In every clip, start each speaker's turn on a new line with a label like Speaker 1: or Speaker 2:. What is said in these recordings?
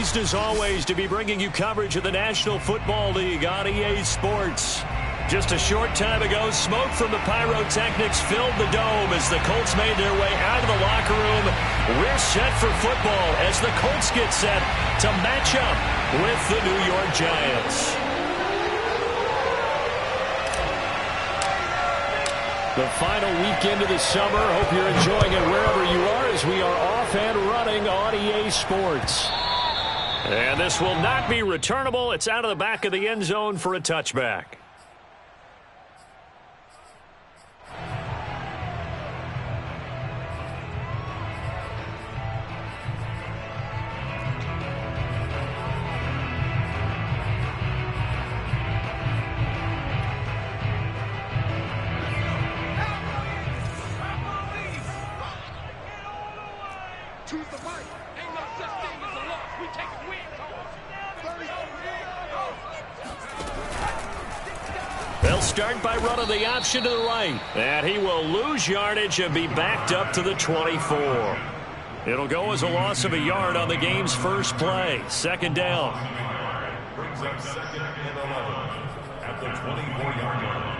Speaker 1: Pleased as always to be bringing you coverage of the National Football League on EA Sports. Just a short time ago, smoke from the pyrotechnics filled the dome as the Colts made their way out of the locker room. We're set for football as the Colts get set to match up with the New York Giants. The final weekend of the summer. Hope you're enjoying it wherever you are as we are off and running on EA Sports. And this will not be returnable. It's out of the back of the end zone for a touchback. They'll start by running the option to the right. And he will lose yardage and be backed up to the 24. It'll go as a loss of a yard on the game's first play. Second down.
Speaker 2: Brings up second and 11 at the 24-yard line.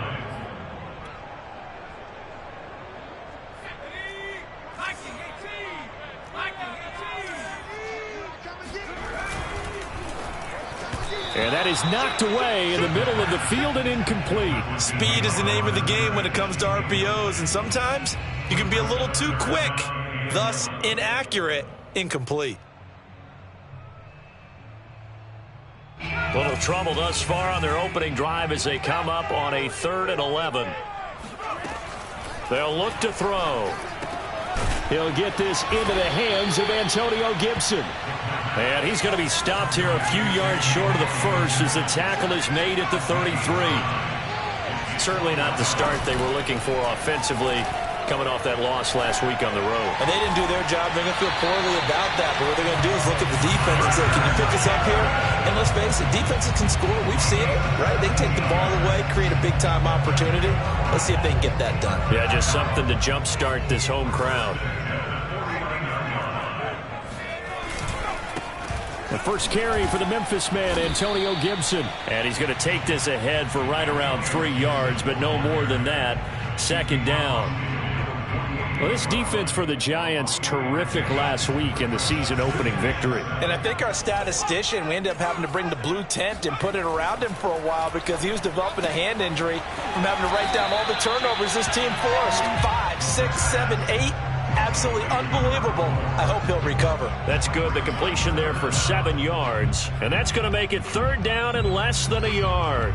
Speaker 1: And that is knocked away in the middle of the field and incomplete.
Speaker 3: Speed is the name of the game when it comes to RPOs, and sometimes you can be a little too quick, thus inaccurate, incomplete.
Speaker 1: Little trouble thus far on their opening drive as they come up on a 3rd and 11. They'll look to throw. He'll get this into the hands of Antonio Gibson. And he's going to be stopped here a few yards short of the first as the tackle is made at the 33. Certainly not the start they were looking for offensively coming off that loss last week on the road.
Speaker 3: And they didn't do their job. They're going to feel poorly about that. But what they're going to do is look at the defense and say, can you pick us up here? And let's face it, defenses can score. We've seen it, right? They take the ball away, create a big-time opportunity. Let's see if they can get that done.
Speaker 1: Yeah, just something to jumpstart this home crowd. The first carry for the Memphis man, Antonio Gibson. And he's going to take this ahead for right around 3 yards, but no more than that. Second down. Well, this defense for the Giants, terrific last week in the season-opening victory.
Speaker 3: And I think our statistician, we ended up having to bring the blue tent and put it around him for a while because he was developing a hand injury from having to write down all the turnovers this team forced. 5, 6, 7, 8. Absolutely unbelievable. I hope he'll recover.
Speaker 1: That's good. The completion there for 7 yards. And that's going to make it 3rd down and less than a yard.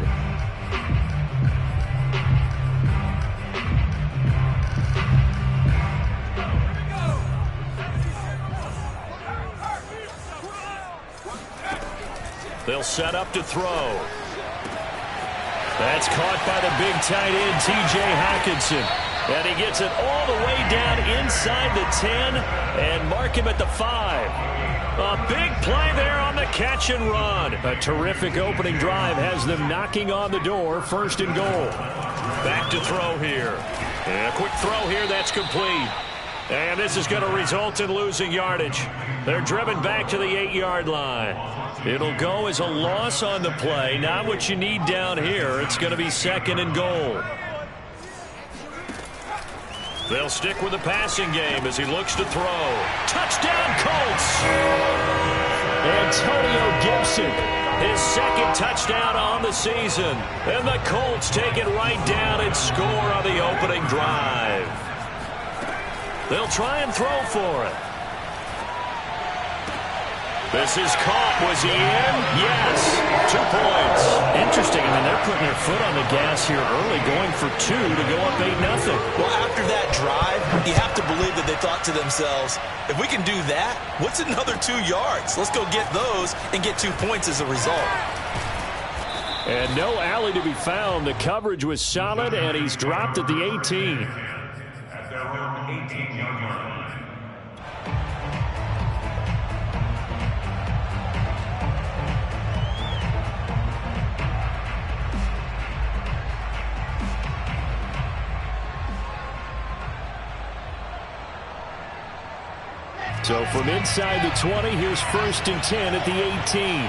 Speaker 1: They'll set up to throw. That's caught by the big tight end, T.J. Hockenson. And he gets it all the way down inside the 10 and mark him at the 5. A big play there on the catch and run. A terrific opening drive has them knocking on the door. 1st and goal. Back to throw here. And a quick throw here. That's complete. And this is going to result in losing yardage. They're driven back to the 8-yard line. It'll go as a loss on the play. Not what you need down here. It's going to be 2nd and goal. They'll stick with the passing game as he looks to throw. Touchdown, Colts! Antonio Gibson, his 2nd touchdown on the season. And the Colts take it right down and score on the opening drive. They'll try and throw for it. This is caught. Was he in? Yes. 2 points. Interesting. I mean, they're putting their foot on the gas here early, going for 2 to go up 8-0.
Speaker 3: Well, after that drive, you have to believe that they thought to themselves, if we can do that, what's another 2 yards? Let's go get those and get 2 points as a result.
Speaker 1: And no alley to be found. The coverage was solid, and he's dropped at the 18.
Speaker 2: At their own 18-yard line.
Speaker 1: So from inside the 20, here's 1st and 10 at the 18.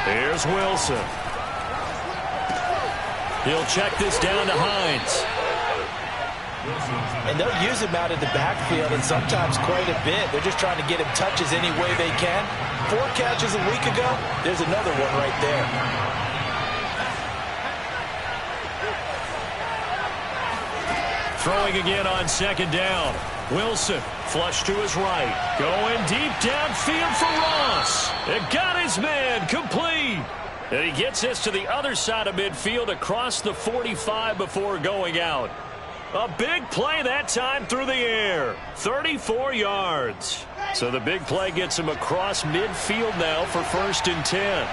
Speaker 1: Here's Wilson. He'll check this down to Hines.
Speaker 3: And they'll use him out in the backfield, and sometimes quite a bit. They're just trying to get him touches any way they can. 4 catches a week ago. There's another one right there.
Speaker 1: Throwing again on 2nd down. Wilson, flush to his right. Going deep downfield for Ross. It got his man complete. And he gets this to the other side of midfield across the 45 before going out. A big play that time through the air. 34 yards. So the big play gets him across midfield now for 1st and 10.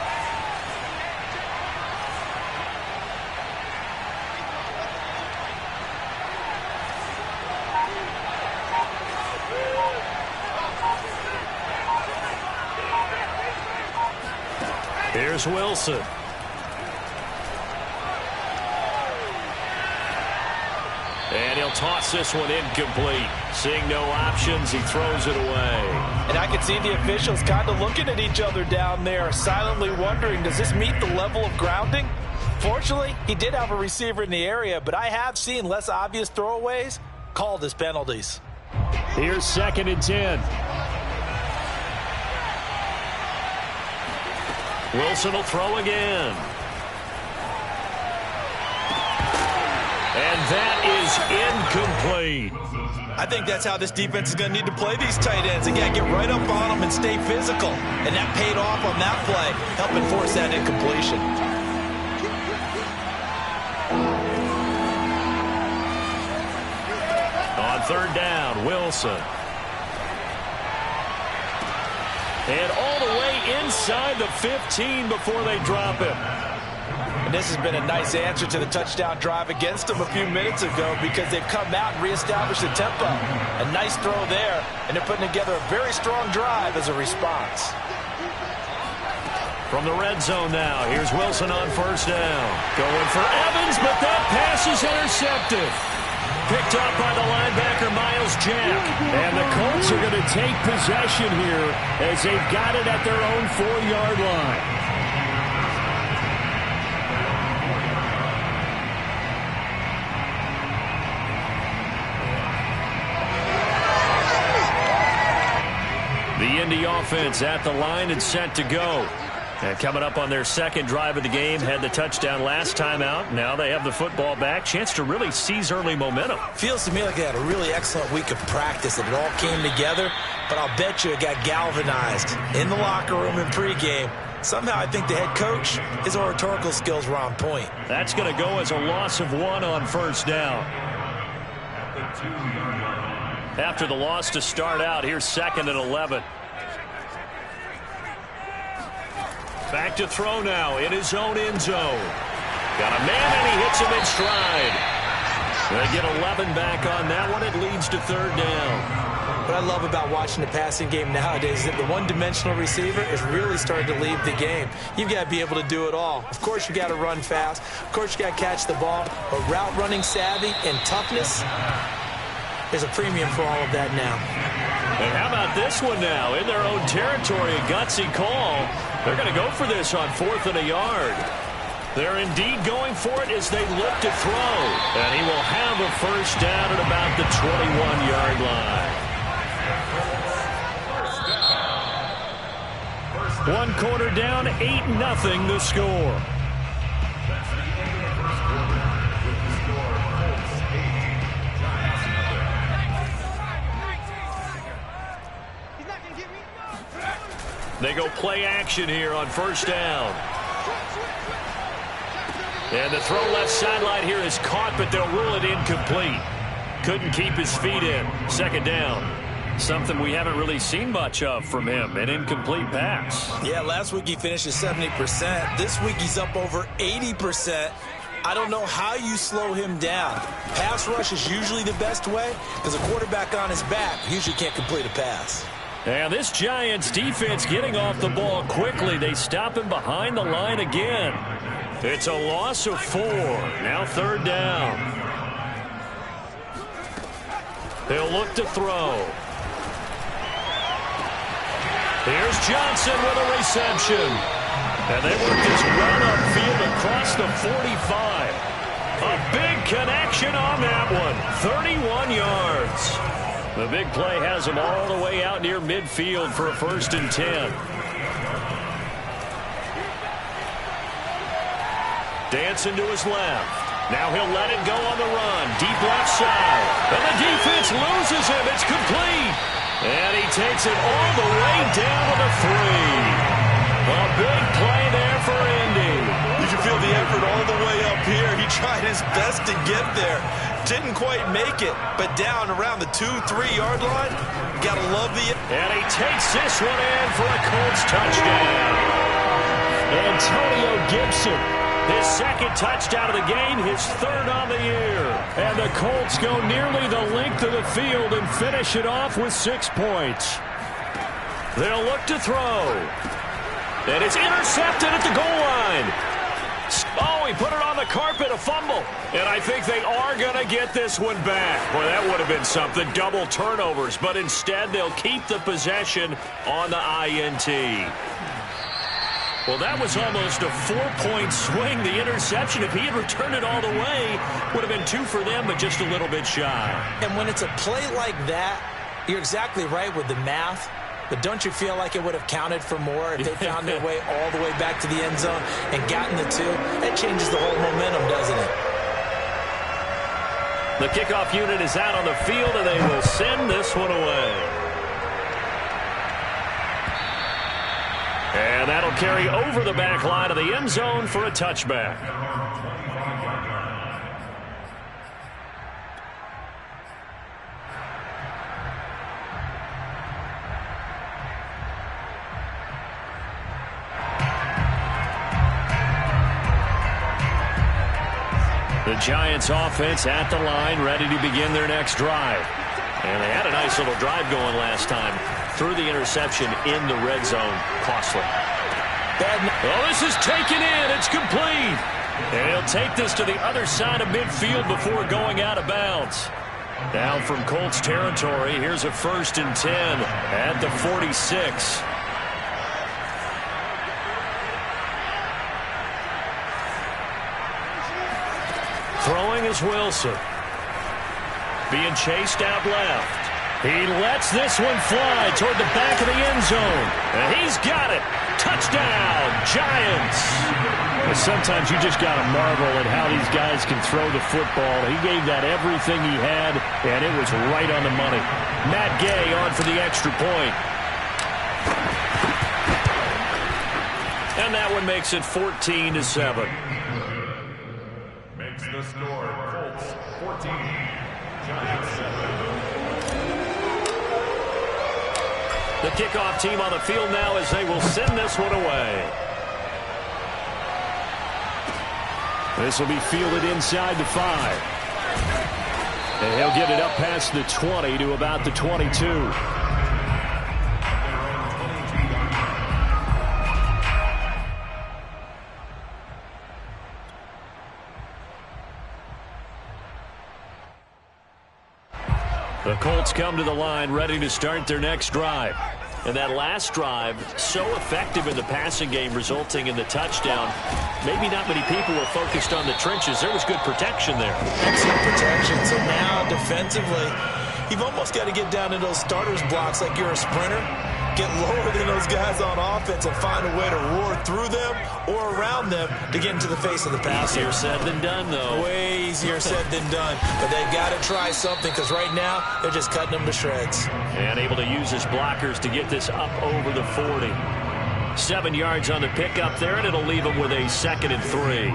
Speaker 1: Here's Wilson. And he'll toss this one incomplete. Seeing no options, he throws it away.
Speaker 3: And I can see the officials kind of looking at each other down there, silently wondering, does this meet the level of grounding? Fortunately, he did have a receiver in the area, but I have seen less obvious throwaways called as penalties.
Speaker 1: Here's 2nd and 10. Wilson will throw again. And that is incomplete.
Speaker 3: I think that's how this defense is going to need to play these tight ends. They got to get right up on them and stay physical. And that paid off on that play, helping force that incompletion.
Speaker 1: On 3rd down, Wilson. And all the way inside the 15 before they drop him.
Speaker 3: And this has been a nice answer to the touchdown drive against them a few minutes ago because they've come out and reestablished the tempo. A nice throw there, and they're putting together a very strong drive as a response.
Speaker 1: From the red zone now, here's Wilson on 1st down. Going for Evans, but that pass is intercepted. Picked up by the linebacker, Miles Jack. And the Colts are going to take possession here as they've got it at their own 4-yard line. The Indy offense at the line and set to go. And coming up on their 2nd drive of the game, had the touchdown last time out. Now they have the football back. Chance to really seize early momentum.
Speaker 3: Feels to me like they had a really excellent week of practice and it all came together. But I'll bet you it got galvanized in the locker room in pregame. Somehow I think the head coach, his oratorical skills were on point.
Speaker 1: That's going to go as a loss of 1 on 1st down. After the loss to start out, here's 2nd and 11. Back to throw now in his own end zone. Got a man and he hits him in stride. They get 11 back on that one. It leads to 3rd down.
Speaker 3: What I love about watching the passing game nowadays is that the one-dimensional receiver is really starting to leave the game. You've got to be able to do it all. Of course, you got to run fast. Of course, you got to catch the ball. But route running savvy and toughness, there's a premium for all of that now.
Speaker 1: And how about this one now? In their own territory, a gutsy call. They're going to go for this on 4th and a yard. They're indeed going for it as they look to throw. And he will have a 1st down at about the 21-yard line. 1 quarter down, 8-0 the score. They go play action here on 1st down. And the throw left sideline here is caught, but they'll rule it incomplete. Couldn't keep his feet in. 2nd down. Something we haven't really seen much of from him, an incomplete pass.
Speaker 3: Yeah, last week he finished at 70%. This week he's up over 80%. I don't know how you slow him down. Pass rush is usually the best way because a quarterback on his back usually can't complete a pass.
Speaker 1: And this Giants defense getting off the ball quickly. They stop him behind the line again. It's a loss of 4. Now 3rd down. They'll look to throw. Here's Johnson with a reception. And they work this run upfield across the 45. A big connection on that one. 31 yards. The big play has him all the way out near midfield for a 1st and 10. Dancing to his left. Now he'll let it go on the run. Deep left side. And the defense loses him. It's complete. And he takes it all the way down to the 3. A big play there for Indy.
Speaker 3: You can feel the effort all the way up here. He tried his best to get there. Didn't quite make it. But down around the 2-3 yard line, gotta love the...
Speaker 1: And he takes this one in for a Colts touchdown. Antonio Gibson. His 2nd touchdown of the game, his 3rd on the year. And the Colts go nearly the length of the field and finish it off with 6 points. They'll look to throw. And it's intercepted at the goal line. Oh, he put it on the carpet, a fumble. And I think they are going to get this one back. Boy, that would have been something, double turnovers. But instead, they'll keep the possession on the INT. Well, that was almost a 4-point swing, the interception. If he had returned it all the way, would have been 2 for them, but just a little bit shy.
Speaker 3: And when it's a play like that, you're exactly right with the math. But don't you feel like it would have counted for more if they found their way all the way back to the end zone and gotten the 2? That changes the whole momentum, doesn't it?
Speaker 1: The kickoff unit is out on the field, and they will send this one away. And that'll carry over the back line of the end zone for a touchback. The Giants offense at the line, ready to begin their next drive. And they had a nice little drive going last time. Through the interception in the red zone. Costly. Oh, this is taken in. It's complete. And he'll take this to the other side of midfield before going out of bounds. Now from Colts territory, here's a 1st and 10 at the 46. Throwing is Wilson. Being chased out left. He lets this one fly toward the back of the end zone. And he's got it. Touchdown, Giants.
Speaker 4: And sometimes you just got to marvel at how these guys can throw the football. He gave that everything he had, and it was right on the money.
Speaker 1: Matt Gay on for the extra point. And that one makes it 14-7.
Speaker 2: Makes the score Colts 14, Giants 7.
Speaker 1: The kickoff team on the field now as they will send this one away.
Speaker 4: This will be fielded inside the 5. And he'll get it up past the 20 to about the 22.
Speaker 1: The Colts come to the line ready to start their next drive. And that last drive, so effective in the passing game, resulting in the touchdown. Maybe not many people were focused on the trenches. There was good protection there.
Speaker 3: Excellent protection. So now, defensively, you've almost got to get down to those starters blocks like you're a sprinter. Get lower than those guys on offense and find a way to roar through them or around them to get into the face of the passer.
Speaker 1: Easier said than done, though.
Speaker 3: Way easier said than done. But they've got to try something because right now they're just cutting them to shreds.
Speaker 1: And able to use his blockers to get this up over the 40. 7 yards on the pickup there, and it'll leave him with a 2nd and 3.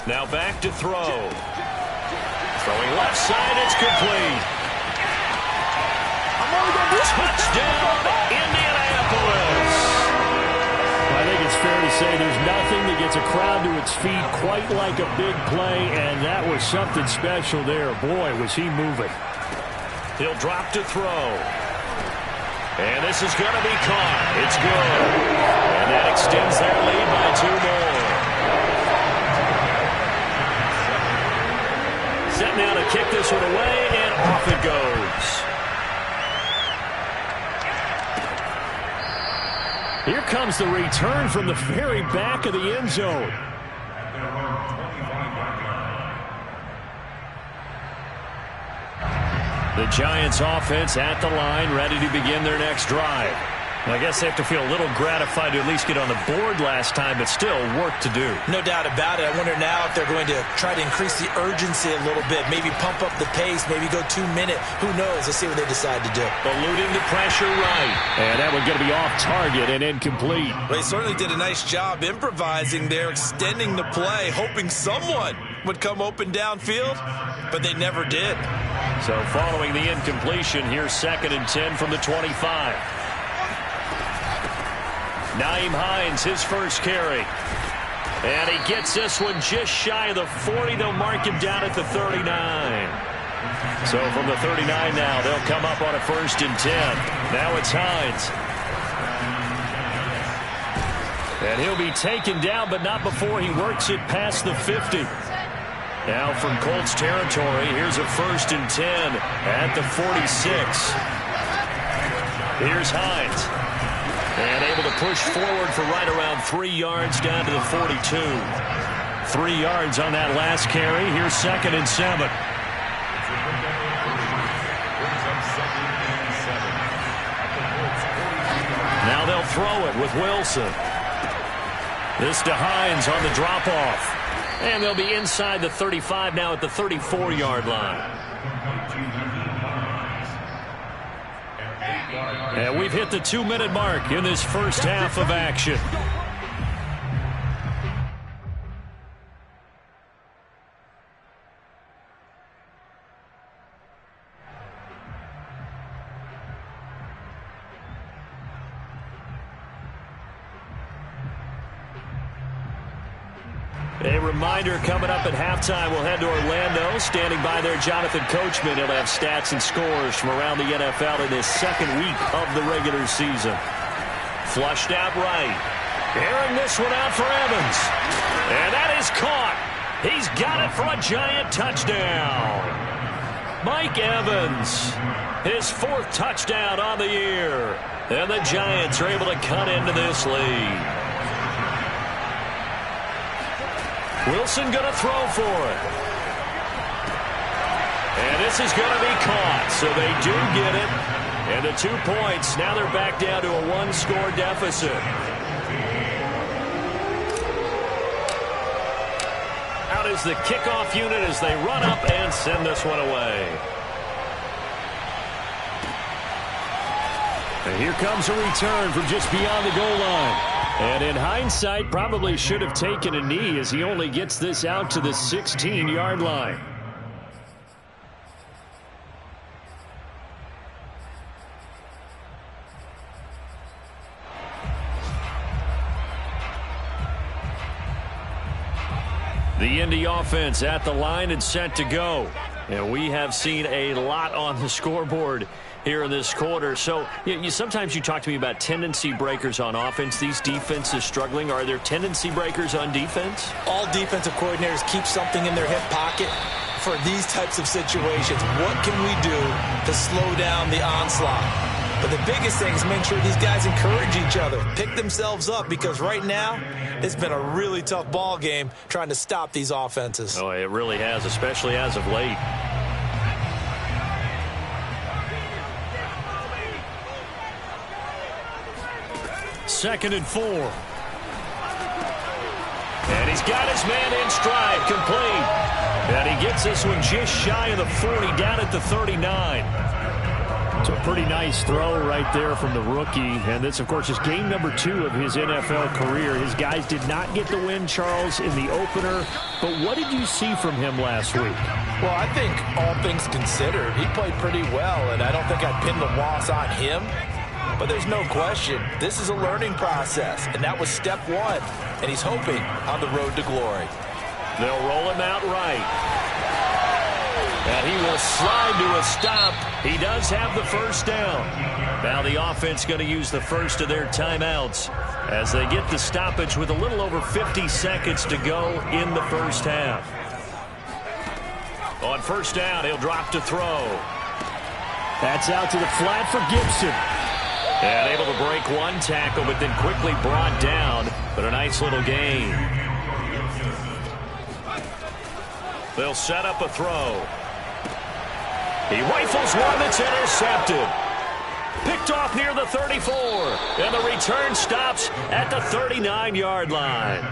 Speaker 1: Now back to throw. Throwing left side, it's complete. Touchdown, Indianapolis.
Speaker 4: I think it's fair to to say there's nothing that gets a crowd to its feet quite like a big play, and that was something special there. Boy, was he moving.
Speaker 1: He'll drop to throw. And this is going to be caught. It's good. And that extends their lead by 2 more. Set now to kick this one away, and off it goes.
Speaker 4: Here comes the return from the very back of the end zone.
Speaker 1: The Giants offense at the line, ready to begin their next drive. Well, I guess they have to feel a little gratified to at least get on the board last time, but still work to do.
Speaker 3: No doubt about it. I wonder now if they're going to try to increase the urgency a little bit, maybe pump up the pace, maybe go 2-minute. Who knows? Let's see what they decide to do.
Speaker 1: Eluding the pressure right.
Speaker 4: And that one's going to be off target and incomplete.
Speaker 3: They certainly did a nice job improvising there, extending the play, hoping someone would come open downfield, but they never did.
Speaker 1: So following the incompletion, here's 2nd and 10 from the 25. Nyheim Hines, his first carry. And he gets this one just shy of the 40. They'll mark him down at the 39. So from the 39 now, they'll come up on a 1st and 10. Now it's Hines. And he'll be taken down, but not before he works it past the 50. Now from Colts territory, here's a 1st and 10 at the 46. Here's Hines. And able to push forward for right around 3 yards down to the 42. 3 yards on that last carry. Here's 2nd and 7. Now they'll throw it with Wilson. This to Hines on the drop-off. And they'll be inside the 35 now at the 34-yard line. And we've hit the 2-minute mark in this first half of action. A reminder coming up at halftime, we'll head to Orlando. Standing by there, Jonathan Coachman. He'll have stats and scores from around the NFL in his 2nd week of the regular season. Flushed out right. Airing this one out for Evans. And that is caught. He's got it for a Giant touchdown. Mike Evans, his 4th touchdown on the year. And the Giants are able to cut into this lead. Wilson going to throw for it. And this is going to be caught. So they do get it. And the 2 points. Now they're back down to a 1-score deficit. Out is the kickoff unit as they run up and send this one away.
Speaker 4: And here comes a return from just beyond the goal line. And in hindsight, probably should have taken a knee as he only gets this out to the 16-yard line. The Indy offense at the line and set to go. And we have seen a lot on the scoreboard here in this quarter. So sometimes you talk to me about tendency breakers on offense. These defenses struggling. Are there tendency breakers on defense?
Speaker 3: All defensive coordinators keep something in their hip pocket for these types of situations. What can we do to slow down the onslaught? But the biggest thing is make sure these guys encourage each other, pick themselves up, because right now it's been a really tough ball game trying to stop these offenses.
Speaker 1: Oh, it really has, especially as of late.
Speaker 4: Second and 4.
Speaker 1: And he's got his man in stride, complete. And he gets this one just shy of the 40, down at the 39.
Speaker 4: It's a pretty nice throw right there from the rookie. And this, of course, is game number 2 of his NFL career. His guys did not get the win, Charles, in the opener. But what did you see from him last week?
Speaker 3: Well, I think all things considered, he played pretty well. And I don't think I'd pin the loss on him. But there's no question, this is a learning process, and that was step one, and he's hoping on the road to glory.
Speaker 1: They'll roll him out right. And he will slide to a stop. He does have the first down. Now the offense going to use the first of their timeouts as they get the stoppage with a little over 50 seconds to go in the first half. On first down, he'll drop to throw.
Speaker 4: That's out to the flat for Gibson.
Speaker 1: And able to break one tackle, but then quickly brought down. But a nice little gain. They'll set up a throw. He rifles one that's intercepted. Picked off near the 34. And the return stops at the 39-yard line.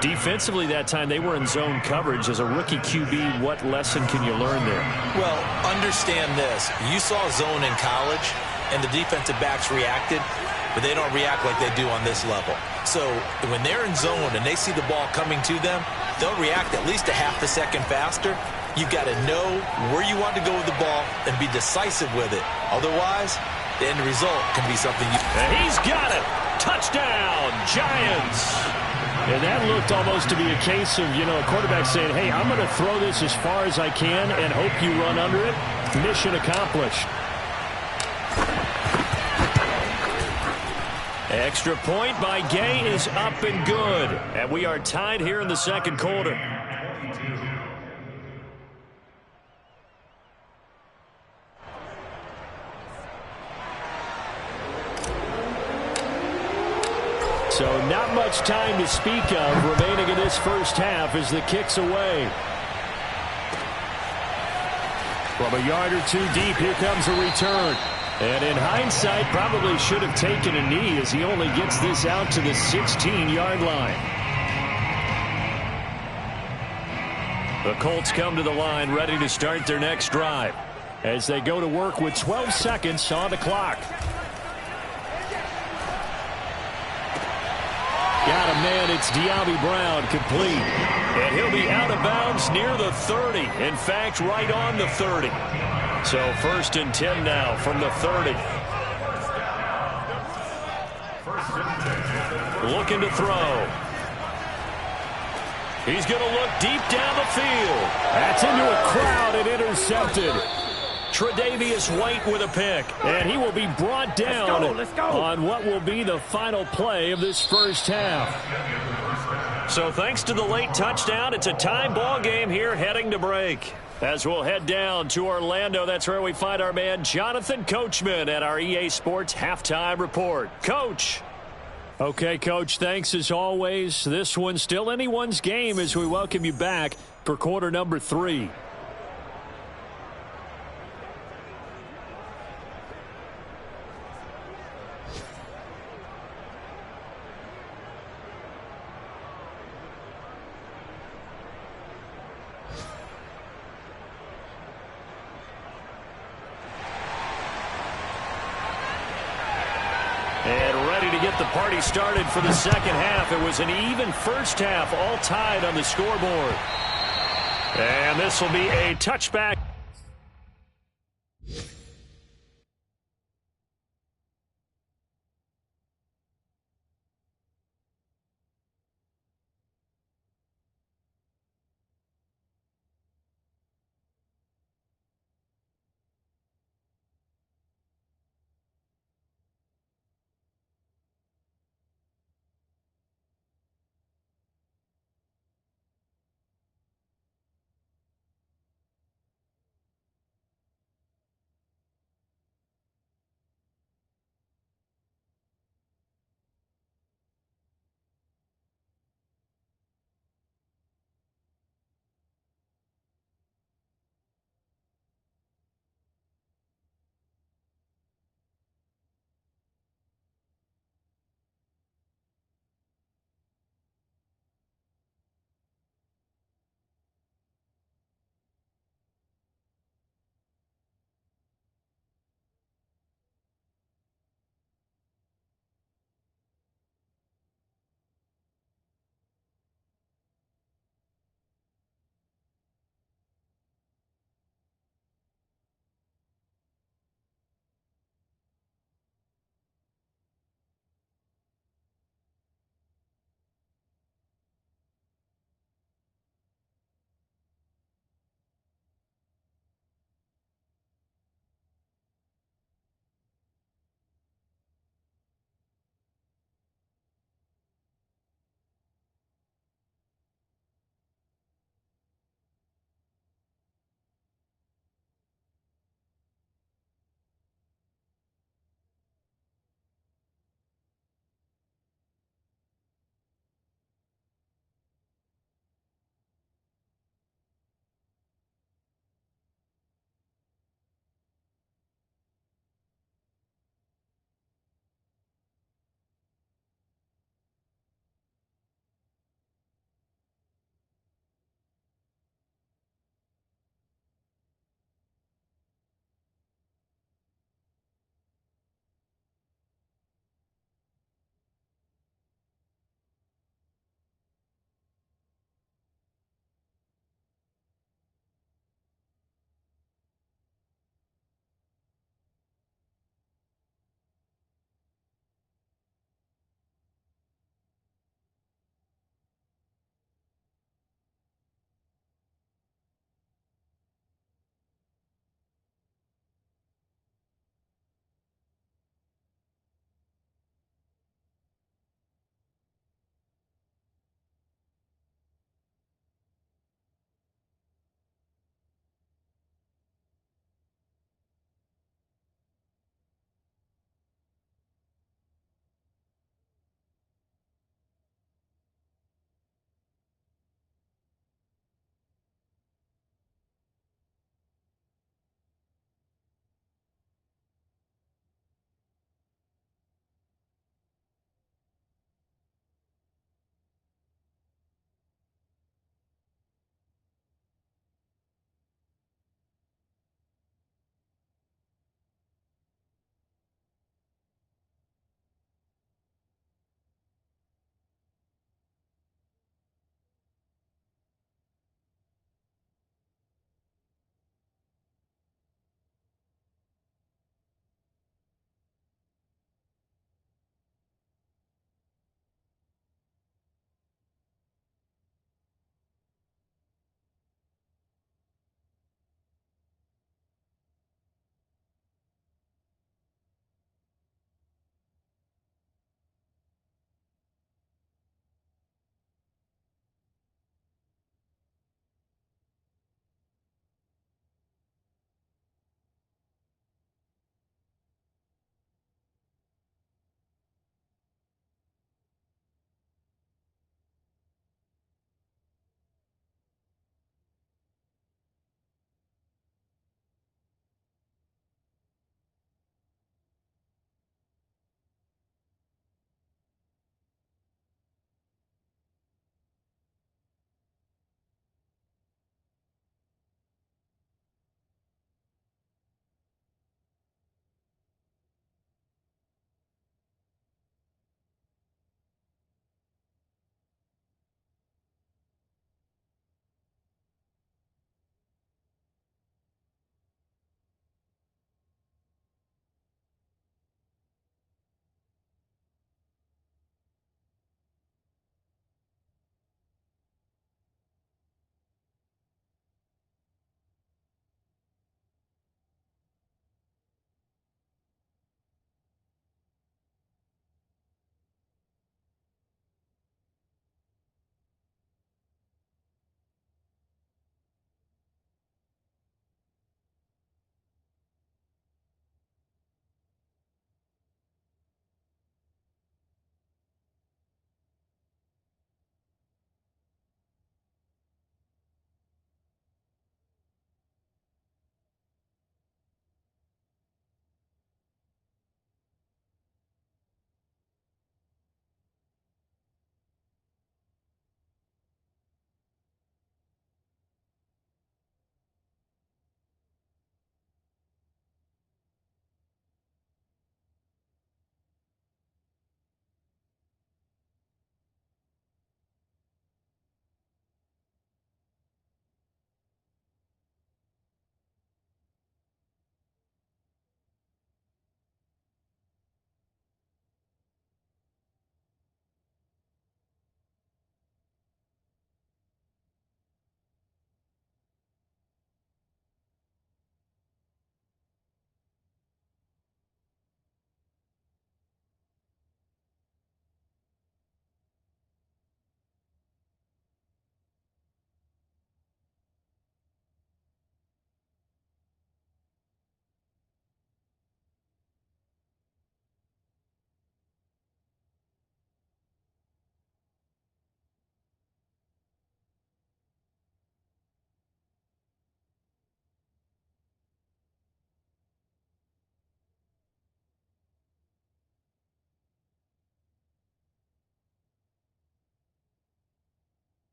Speaker 1: Defensively that time, they were in zone coverage. As a rookie QB, what lesson can you learn there?
Speaker 3: Well, understand this. You saw zone in college, and the defensive backs reacted, but they don't react like they do on this level. So when they're in zone and they see the ball coming to them, they'll react at least a half a second faster. You've got to know where you want to go with the ball and be decisive with it. Otherwise, the end result can be something you...
Speaker 1: And he's got it. Touchdown, Giants.
Speaker 4: And that looked almost to be a case of, a quarterback saying, hey, I'm going to throw this as far as I can and hope you run under it. Mission accomplished.
Speaker 1: Extra point by Gay is up and good. And we are tied here in the second quarter.
Speaker 4: So not much time to speak of remaining in this first half as the kick's away. From a yard or two deep, here comes a return. And in hindsight, probably should have taken a knee as he only gets this out to the 16-yard line. The Colts come to the line ready to start their next drive as they go to work with 12 seconds on the clock. Got a man, it's De'Ami Brown, complete. And he'll be out of bounds near the 30. In fact, right on the 30. So first and 10 now from the 30. Looking to throw. He's going to look deep down the field. That's into a crowd and intercepted.
Speaker 1: Tre'Davious White with a pick.
Speaker 4: And he will be brought down on what will be the final play of this first half.
Speaker 1: So thanks to the late touchdown, it's a tie ball game here heading to break. As we'll head down to Orlando, that's where we find our man Jonathan Coachman at our EA Sports Halftime Report. Coach.
Speaker 4: Okay, Coach, thanks as always. This one's still anyone's game as we welcome you back for quarter number 3.
Speaker 1: The party started for the second half. It was an even first half, all tied on the scoreboard. And this will be a touchback.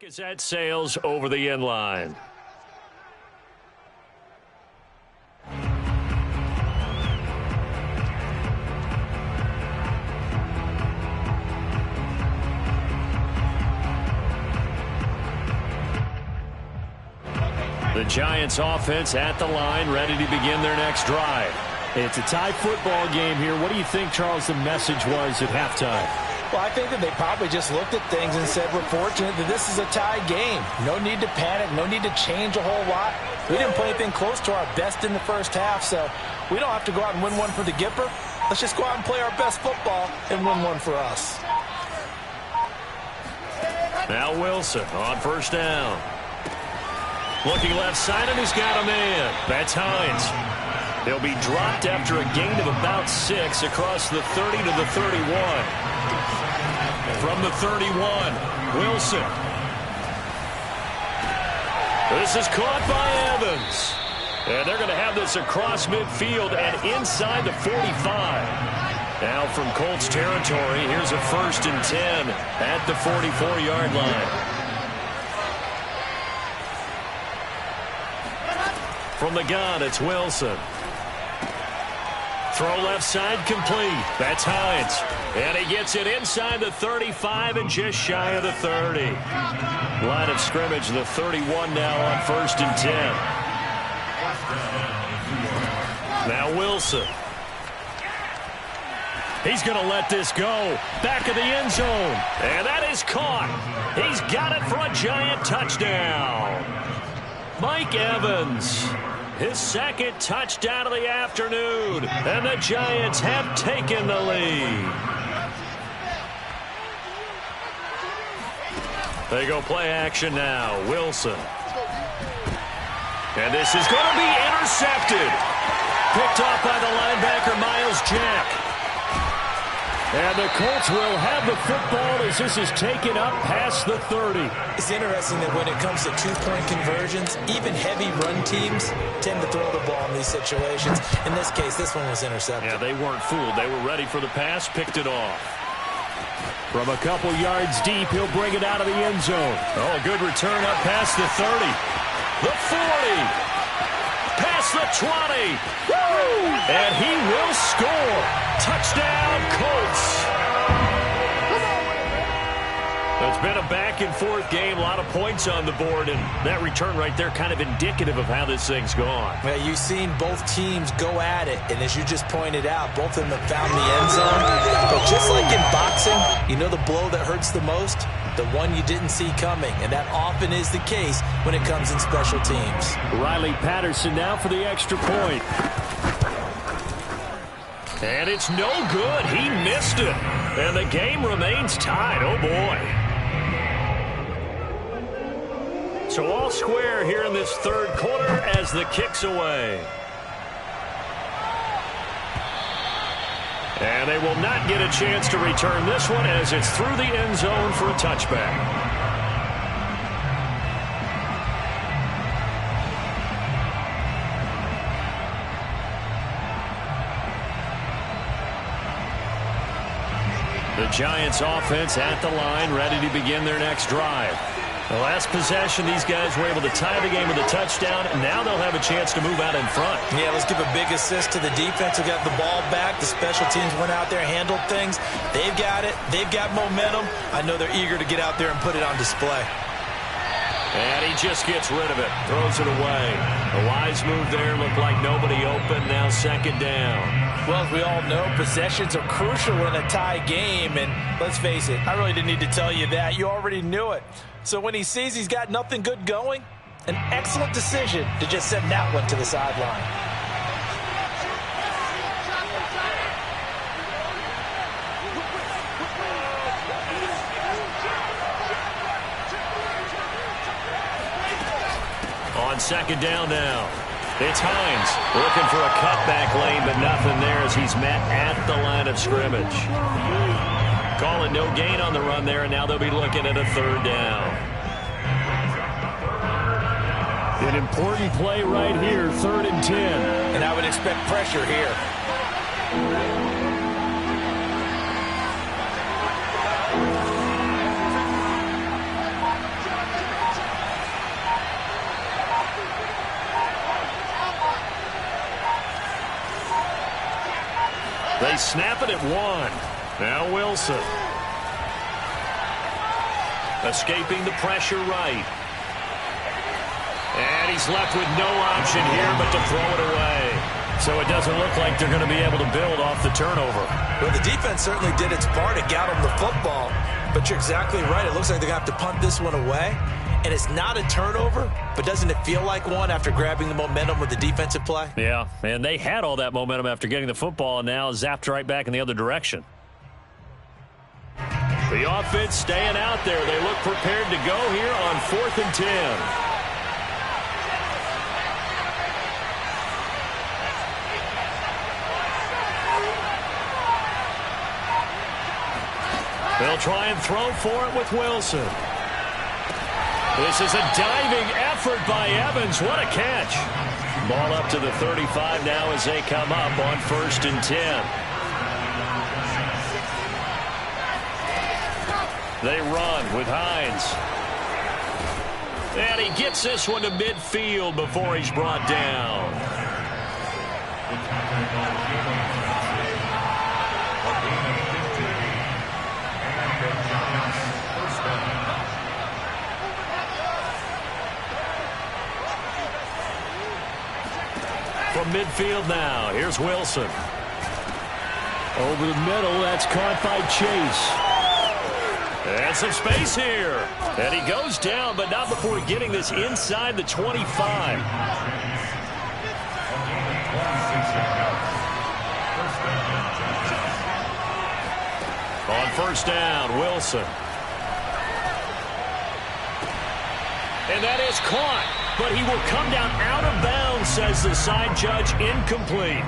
Speaker 1: Is that sails over the end line. The Giants offense at the line, ready to begin their next drive.
Speaker 5: It's a tie football game here. What do you think, Charles, the message was at halftime?
Speaker 3: Well, I think that they probably just looked at things and said, we're fortunate that this is a tie game. No need to panic. No need to change a whole lot. We didn't play anything close to our best in the first half, so we don't have to go out and win one for the Gipper. Let's just go out and play our best football and win one for us.
Speaker 1: Now Wilson on first down. Looking left side, and he's got a man. That's Hines. They'll be dropped after a gain of about 6 across the 30 to the 31. From the 31, Wilson. This is caught by Evans. And they're going to have this across midfield and inside the 45. Now from Colts territory, here's a 1st and 10 at the 44-yard line. From the gun, it's Wilson. Throw left side complete. That's Hines. And he gets it inside the 35 and just shy of the 30. Line of scrimmage, the 31 now on 1st and 10. Now Wilson. He's going to let this go. Back of the end zone. And that is caught. He's got it for a Giant touchdown. Mike Evans. His 2nd touchdown of the afternoon. And the Giants have taken the lead. They go play action now. Wilson. And this is going to be intercepted. Picked off by the linebacker, Miles Jack. And the Colts will have the football as this is taken up past the 30.
Speaker 3: It's interesting that when it comes to two-point conversions, even heavy run teams tend to throw the ball in these situations. In this case, this one was intercepted.
Speaker 1: Yeah, they weren't fooled. They were ready for the pass, picked it off. From a couple yards deep, he'll bring it out of the end zone. Oh, good return up past the 30. The 40. Past the 20. Woo! And he will score. Touchdown, Colts. It's been a back-and-forth game, a lot of points on the board, and that return right there kind of indicative of how this thing's gone.
Speaker 3: Well, you've seen both teams go at it, and as you just pointed out, both of them have found the end zone. But just like in boxing, you know the blow that hurts the most? The one you didn't see coming, and that often is the case when it comes in special teams.
Speaker 5: Riley Patterson now for the extra point.
Speaker 1: And it's no good. He missed it. And the game remains tied. Oh, boy. So all square here in this 3rd quarter as the kick's away. And they will not get a chance to return this one as it's through the end zone for a touchback. The Giants offense at the line, ready to begin their next drive. The last possession, these guys were able to tie the game with a touchdown, and now they'll have a chance to move out in front.
Speaker 3: Yeah, let's give a big assist to the defense who got the ball back. The special teams went out there, handled things. They've got it. They've got momentum. I know they're eager to get out there and put it on display.
Speaker 1: And he just gets rid of it, throws it away. A wise move there, looked like nobody open, now 2nd down.
Speaker 3: Well, as we all know, possessions are crucial in a tie game, and let's face it, I really didn't need to tell you that. You already knew it. So when he sees he's got nothing good going, an excellent decision to just send that one to the sideline.
Speaker 1: On 2nd down now. It's Hines looking for a cutback lane, but nothing there as he's met at the line of scrimmage. Calling no gain on the run there, and now they'll be looking at a 3rd down.
Speaker 5: An important play right here, 3rd and 10.
Speaker 3: And I would expect pressure here.
Speaker 1: They snap it at 1. Now Wilson. Escaping the pressure right. And he's left with no option here but to throw it away. So it doesn't look like they're going to be able to build off the turnover.
Speaker 3: Well, the defense certainly did its part to get them the football. But you're exactly right. It looks like they're going to have to punt this one away. And it's not a turnover, but doesn't it feel like one after grabbing the momentum with the defensive play?
Speaker 4: Yeah, and they had all that momentum after getting the football and now zapped right back in the other direction.
Speaker 1: The offense staying out there. They look prepared to go here on 4th and 10. They'll try and throw for it with Wilson. This is a diving effort by Evans. What a catch. Ball up to the 35 now as they come up on 1st and 10. They run with Hines. And he gets this one to midfield before he's brought down. From midfield now, here's Wilson.
Speaker 5: Over the middle, that's caught by Chase.
Speaker 1: And some space here. And he goes down, but not before getting this inside the 25. On 1st down, Wilson. And that is caught, but he will come down out of bounds, says the side judge. Incomplete.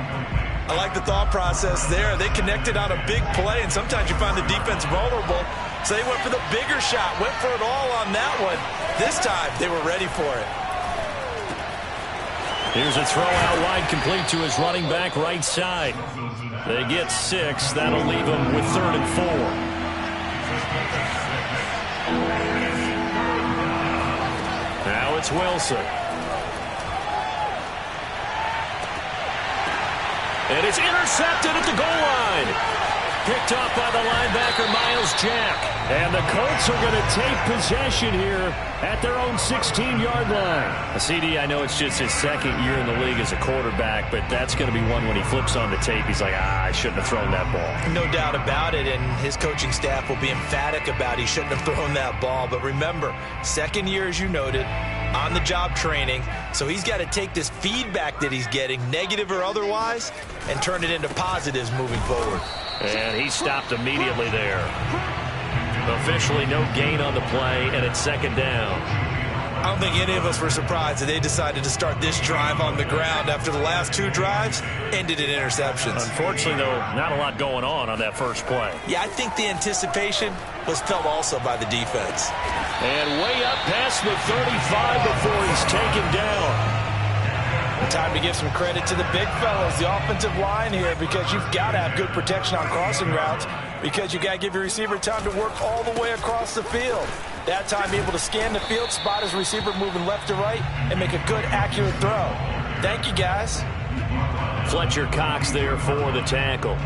Speaker 3: I like the thought process there. They connected on a big play, and sometimes you find the defense vulnerable. So they went for the bigger shot, went for it all on that one. This time, they were ready for it.
Speaker 1: Here's a throw out wide, complete to his running back right side. They get 6. That'll leave them with 3rd and 4. Now it's Wilson. And it's intercepted at the goal line. Picked off by the linebacker, Miles Jack.
Speaker 5: And the Colts are going to take possession here at their own 16-yard line.
Speaker 4: CD, I know it's just his 2nd year in the league as a quarterback, but that's going to be one when he flips on the tape. He's like, I shouldn't have thrown that ball.
Speaker 3: No doubt about it, and his coaching staff will be emphatic about he shouldn't have thrown that ball. But remember, 2nd year, as you noted, on-the-job training, so he's got to take this feedback that he's getting, negative or otherwise, and turn it into positives moving forward.
Speaker 1: And he stopped immediately there. Officially no gain on the play, and it's 2nd down.
Speaker 3: I don't think any of us were surprised that they decided to start this drive on the ground after the last 2 drives ended in interceptions.
Speaker 1: Unfortunately, though, not a lot going on that first play.
Speaker 3: Yeah, I think the anticipation was felt also by the defense.
Speaker 1: And way up past the 35 before he's taken down.
Speaker 3: Time to give some credit to the big fellas, the offensive line here, because you've got to have good protection on crossing routes, because you've got to give your receiver time to work all the way across the field. That time able to scan the field, spot his receiver moving left to right, and make a good, accurate throw. Thank you, guys.
Speaker 1: Fletcher Cox there for the tackle.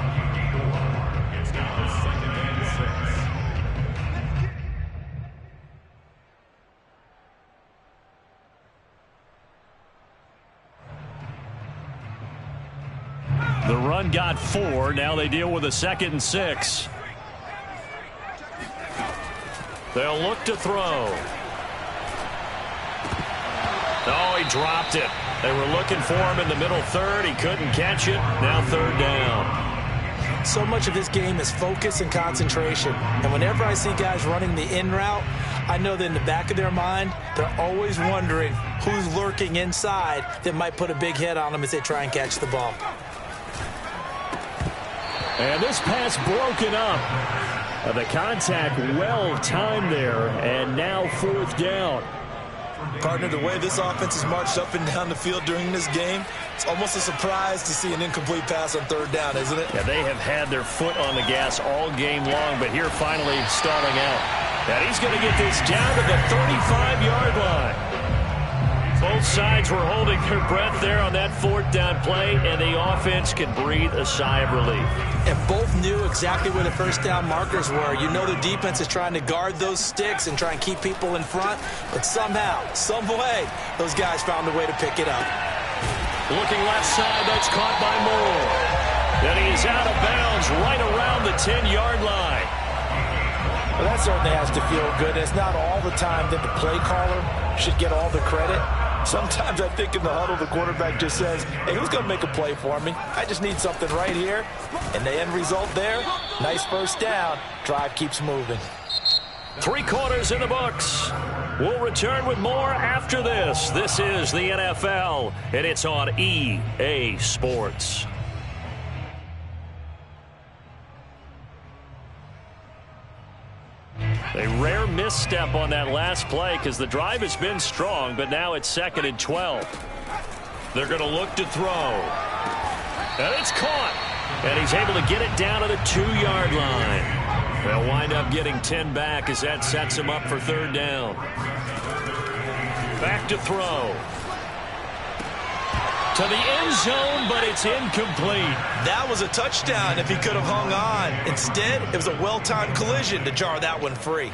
Speaker 1: The run got 4. Now they deal with a 2nd and 6. They'll look to throw. Oh, he dropped it. They were looking for him in the middle 3rd. He couldn't catch it. Now 3rd down.
Speaker 3: So much of this game is focus and concentration. And whenever I see guys running the in route, I know that in the back of their mind, they're always wondering who's lurking inside that might put a big hit on them as they try and catch the ball.
Speaker 5: And this pass broken up. The contact well timed there, and now 4th down.
Speaker 3: Partner, the way this offense has marched up and down the field during this game, it's almost a surprise to see an incomplete pass on 3rd down, isn't it?
Speaker 1: Yeah, they have had their foot on the gas all game long, but here finally stalling out. And he's going to get this down to the 35-yard line.
Speaker 4: Both sides were holding their breath there on that fourth down play, and the offense can breathe a sigh of relief.
Speaker 3: And both knew exactly where the first down markers were. You know the defense is trying to guard those sticks and try and keep people in front, but somehow, some way, those guys found a way to pick it up.
Speaker 4: Looking left side, that's caught by Moore. Then he is out of bounds right around the 10-yard line.
Speaker 3: Well, that certainly has to feel good. It's not all the time that the play caller should get all the credit. Sometimes I think in the huddle, the quarterback just says, hey, who's going to make a play for me? I just need something right here. And the end result there, nice first down. Drive keeps moving.
Speaker 4: 3 quarters in the books. We'll return with more after this. This is the NFL, and it's on EA Sports. A rare misstep on that last play because the drive has been strong, but now it's 2nd and 12. They're going to look to throw. And it's caught. And he's able to get it down to the 2-yard line. They'll wind up getting 10 back as that sets him up for 3rd down. Back to throw. To the end zone, but it's incomplete.
Speaker 3: That was a touchdown if he could have hung on. Instead, it was a well-timed collision to jar that one free.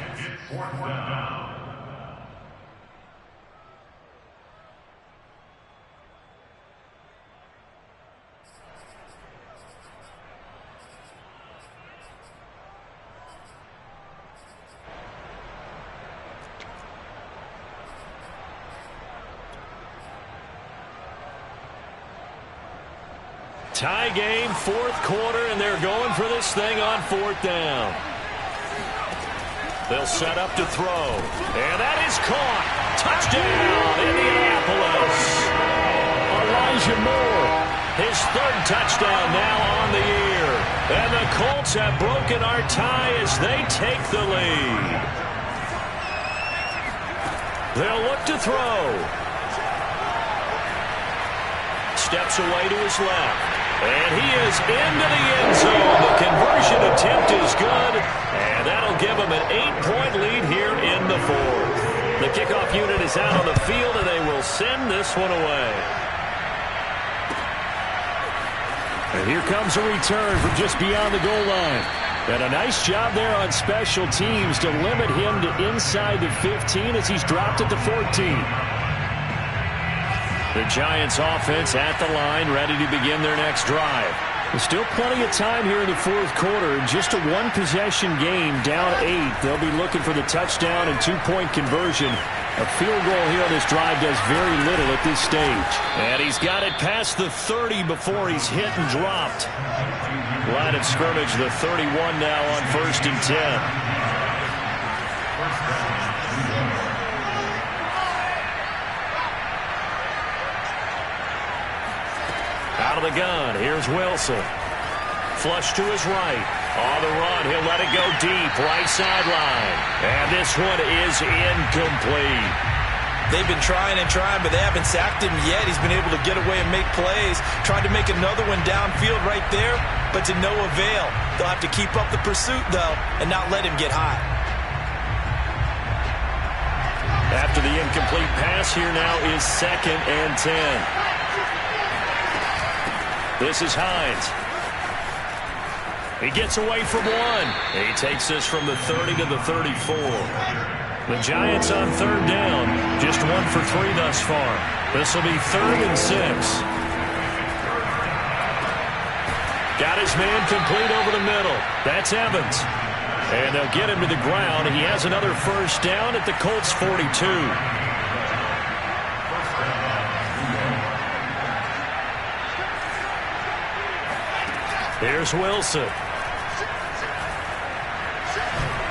Speaker 4: Tie game, 4th quarter, and they're going for this thing on 4th down. They'll set up to throw. And that is caught. Touchdown, Indianapolis. Elijah Moore, his 3rd touchdown now on the year. And the Colts have broken our tie as they take the lead. They'll look to throw. Steps away to his left. And he is into the end zone. The conversion attempt is good, and that'll give him an 8-point lead here in the 4th. The kickoff unit is out on the field, and they will send this one away.
Speaker 5: And here comes a return from just beyond the goal line. And a nice job there on special teams to limit him to inside the 15 as he's dropped at the 14.
Speaker 4: The Giants offense at the line, ready to begin their next drive.
Speaker 5: There's still plenty of time here in the 4th quarter. Just a 1-possession game, down 8. They'll be looking for the touchdown and 2-point conversion. A field goal here on this drive does very little at this stage.
Speaker 4: And he's got it past the 30 before he's hit and dropped. Line of scrimmage, the 31 now on 1st and 10. Out of the gun, here's Wilson. Flush to his right. On the run, he'll let it go deep, right sideline. And this one is incomplete.
Speaker 3: They've been trying and trying, but they haven't sacked him yet. He's been able to get away and make plays. Tried to make another one downfield right there, but to no avail. They'll have to keep up the pursuit, though, and not let him get high.
Speaker 4: After the incomplete pass, here now is 2nd and 10. This is Hines. He gets away from one. He takes this from the 30 to the 34. The Giants on 3rd down. Just 1 for 3 thus far. This will be 3rd and 6. Got his man complete over the middle. That's Evans. And they'll get him to the ground. He has another first down at the Colts 42. Here's Wilson.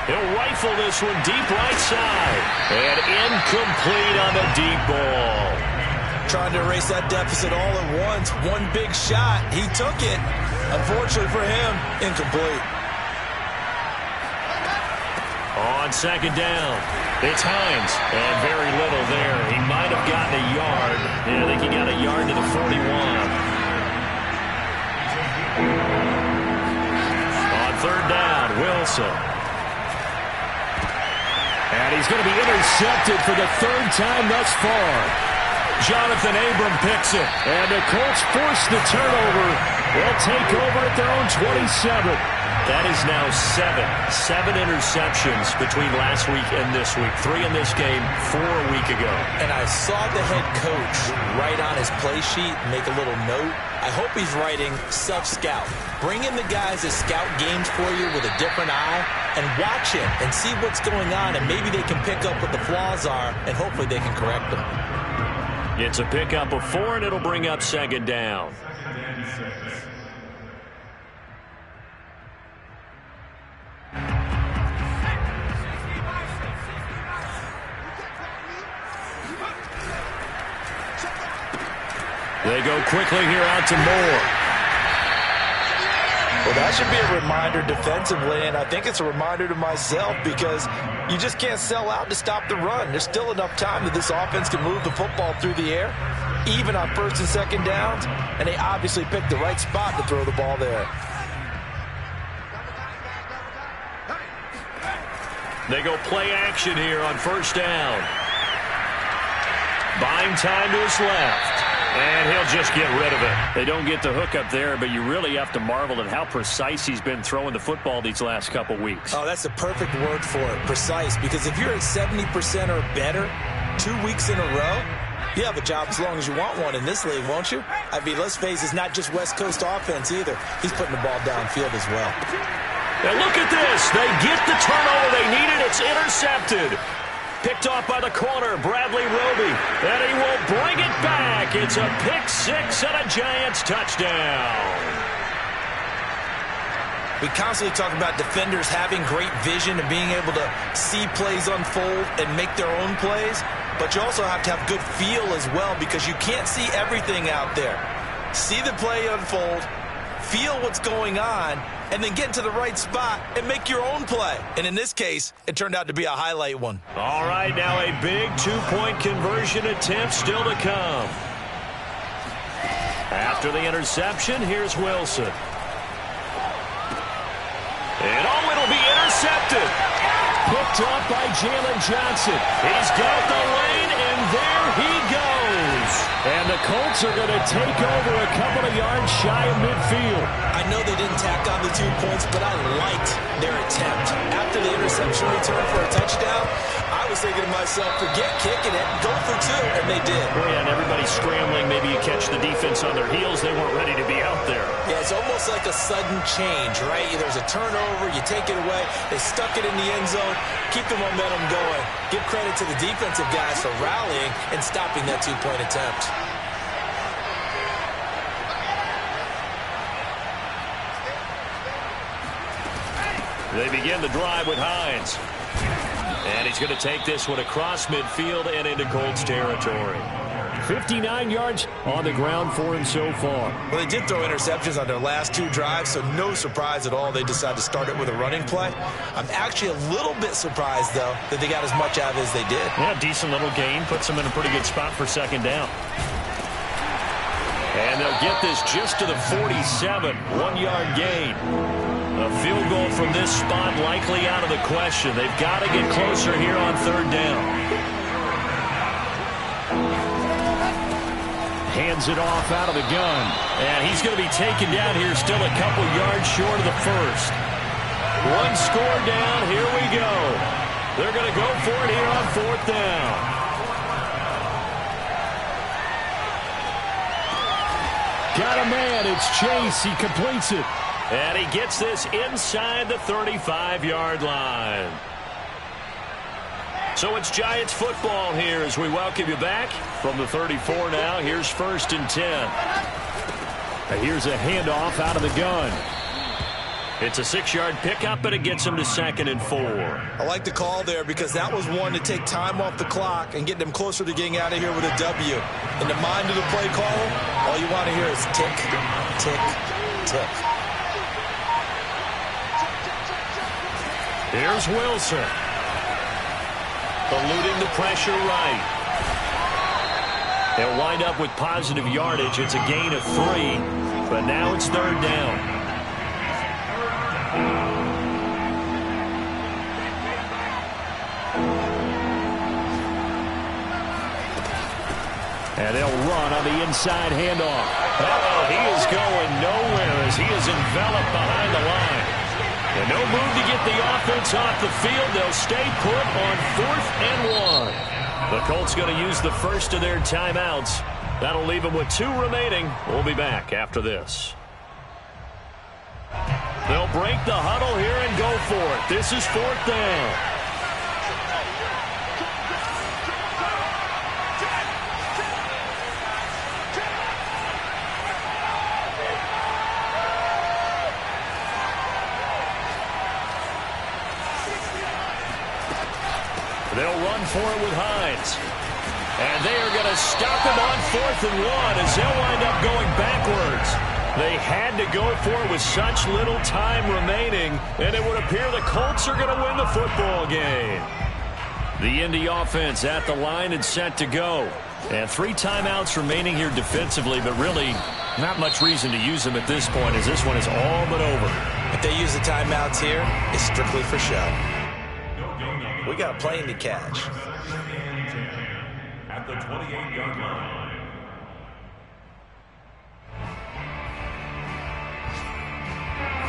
Speaker 4: He'll rifle this one deep right side. And incomplete on the deep ball.
Speaker 3: Trying to erase that deficit all at once. One big shot. He took it. Unfortunately for him, incomplete.
Speaker 4: On 2nd down, it's Hines. And very little there. He might have gotten a yard. Yeah, I think he got a yard to the 41. On 3rd down, Wilson.
Speaker 5: And he's going to be intercepted for the 3rd time thus far.
Speaker 1: Jonathan Abram picks it.
Speaker 5: And the Colts force the turnover. They'll take over at their own 27.
Speaker 4: That is now seven interceptions between last week and this week. 3 in this game, 4 a week ago.
Speaker 3: And I saw the head coach write on his play sheet, make a little note. I hope he's writing self-scout. Bring in the guys that scout games for you with a different eye and watch it and see what's going on, and maybe they can pick up what the flaws are, and hopefully they can correct them.
Speaker 4: It's a pickup of 4, and it'll bring up 2nd down.
Speaker 1: They go quickly here out to Moore.
Speaker 3: Well, that should be a reminder defensively, and I think it's a reminder to myself because you just can't sell out to stop the run. There's still enough time that this offense can move the football through the air, even on 1st and 2nd downs, and they obviously picked the right spot to throw the ball there.
Speaker 4: They go play action here on 1st down. Buying time to his left.
Speaker 1: And he'll just get rid of it.
Speaker 5: They don't get the hook up there, but you really have to marvel at how precise he's been throwing the football these last couple weeks.
Speaker 3: Oh, that's the perfect word for it, precise, because if you're at 70% or better 2 weeks in a row, you have a job as long as you want one in this league, won't you? I mean, let's face it, it's not just West Coast offense either. He's putting the ball downfield as well.
Speaker 1: And look at this. They get the turnover they needed. It's intercepted. Picked off by the corner, Bradley Roby. And he will bring it back. It's a pick 6 and a Giants touchdown.
Speaker 3: We constantly talk about defenders having great vision and being able to see plays unfold and make their own plays. But you also have to have good feel as well because you can't see everything out there. See the play unfold, feel what's going on, and then get to the right spot and make your own play. And in this case, it turned out to be a highlight one.
Speaker 1: All right, now a big 2-point conversion attempt still to come. After the interception, here's Wilson. And it'll be intercepted.
Speaker 5: Picked up by Jalen Johnson.
Speaker 1: He's got the lane, and there he goes.
Speaker 5: And the Colts are going to take over a couple of yards shy of midfield.
Speaker 3: I know they didn't tack on the 2 points, but I liked their attempt. After the interception return for a touchdown, I was thinking to myself, forget kicking it, go for 2, and they did.
Speaker 1: Oh, yeah, and everybody's scrambling. Maybe you catch the defense on their heels. They weren't ready to be out there.
Speaker 3: Yeah, it's almost like a sudden change, right? There's a turnover, you take it away, they stuck it in the end zone, keep the momentum going. Give credit to the defensive guys for rallying and stopping that 2-point attempt.
Speaker 1: They begin the drive with Hines. And he's going to take this one across midfield and into Colts territory.
Speaker 5: 59 yards on the ground for him so far.
Speaker 3: Well, they did throw interceptions on their last 2 drives, so no surprise at all they decided to start it with a running play. I'm actually a little bit surprised, though, that they got as much out of it as they did.
Speaker 1: Yeah, decent little gain. Puts them in a pretty good spot for 2nd down. And they'll get this just to the 47. 1-yard gain. A field goal from this spot likely out of the question. They've got to get closer here on 3rd down.
Speaker 5: Hands it off out of the gun.
Speaker 1: And he's going to be taken down here still a couple yards short of the first. 1 score down. Here we go. They're going to go for it here on 4th down.
Speaker 5: Got a man. It's Chase. He completes it.
Speaker 1: And he gets this inside the 35-yard line. So it's Giants football here as we welcome you back from the 34 now. Here's 1st and 10.
Speaker 5: Here's a handoff out of the gun.
Speaker 1: It's a 6-yard pickup, but it gets him to 2nd and 4.
Speaker 3: I like the call there because that was one to take time off the clock and get them closer to getting out of here with a W. In the mind of the play caller, all you want to hear is tick, tick, tick.
Speaker 1: Here's Wilson. Eluding the pressure right. They'll wind up with positive yardage. It's a gain of 3, but now it's 3rd down.
Speaker 5: And they'll run on the inside handoff.
Speaker 1: Oh, he is going nowhere as he is enveloped behind the line. And no move to get the offense off the field. They'll stay put on 4th and 1. The Colts going to use the first of their timeouts. That'll leave them with 2 remaining. We'll be back after this. They'll break the huddle here and go for it. This is 4th down. They'll run for it with Hines. And they are going to stop him on 4th and 1 as they'll wind up going backwards. They had to go for it with such little time remaining, and it would appear the Colts are going to win the football game. The Indy offense at the line and set to go. And 3 timeouts remaining here defensively, but really not much reason to use them at this point as this one is all but over.
Speaker 3: If they use the timeouts here, it's strictly for show. We got a plane to catch.
Speaker 2: At the 28-yard line.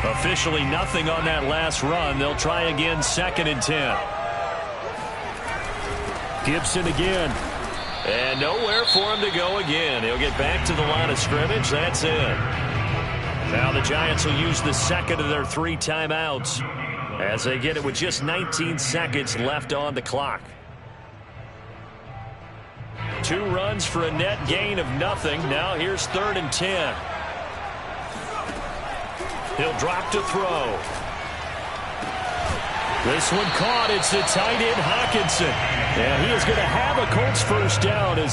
Speaker 1: Officially nothing on that last run. They'll try again, 2nd and 10.
Speaker 5: Gibson again.
Speaker 1: And nowhere for him to go again. He'll get back to the line of scrimmage. That's it. Now the Giants will use the 2nd of their 3 timeouts as they get it with just 19 seconds left on the clock. 2 runs for a net gain of nothing. Now here's 3rd and 10. He'll drop to throw. This one caught. It's the tight end Hawkinson. And he is going to have a Colts first down as they're